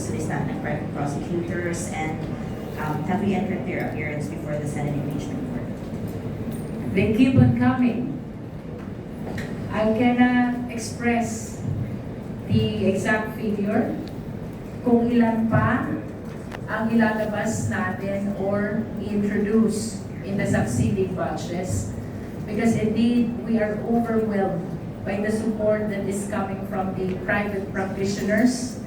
sa listahan ng private prosecutors, and have we entered their appearance before the Senate impeachment court? They keep on coming. I cannot express the exact figure kung ilan pa ang ilalabas natin or introduce in the succeeding batches, because indeed we are overwhelmed by the support that is coming from the private practitioners.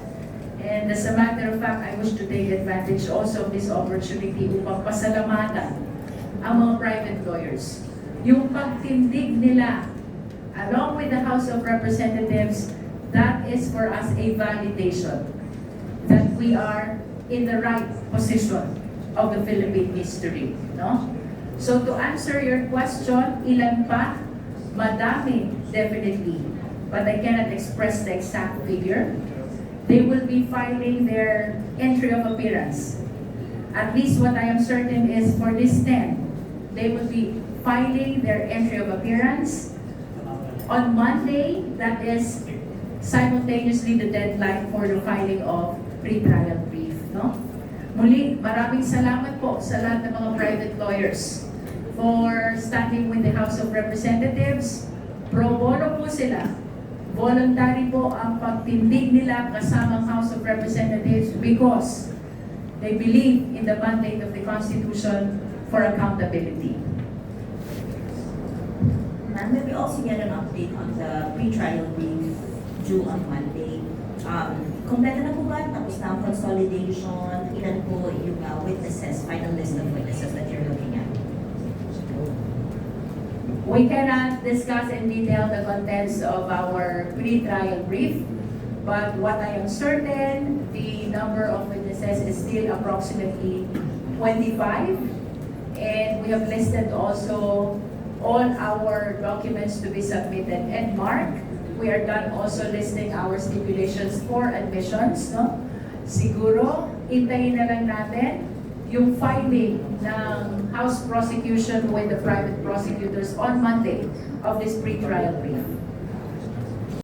And as a matter of fact, I wish to take advantage also of this opportunity upang pasalamatan ang mga private lawyers. Yung pagtindig nila along with the House of Representatives, that is for us a validation that we are in the right position of the Philippine history, no? So to answer your question, ilan pa? Madami, definitely. But I cannot express the exact figure. They will be filing their entry of appearance. At least what I am certain is for this 10, they will be filing their entry of appearance on Monday. That is simultaneously the deadline for the filing of pre-trial brief, no? Muli, maraming salamat po sa lahat ng mga private lawyers for standing with the House of Representatives. Pro bono po sila. Voluntary po ang pagtindig nila kasamang House of Representatives because they believe in the mandate of the Constitution for accountability. Ma'am, may we also get an update on the pre-trial brief due on Monday? Kompleto na po ba? Tapos na ang consolidation? Ilan po yung witnesses, final list of witnesses that you're looking at? We cannot discuss in detail the contents of our pre-trial brief, but what I am certain, the number of witnesses is still approximately 25, and we have listed also all our documents to be submitted. And Mark, we are done also listing our stipulations for admissions, no? Siguro, hintayin na lang natin yung filing ng House prosecution with the private prosecutors on Monday of this pre-trial brief.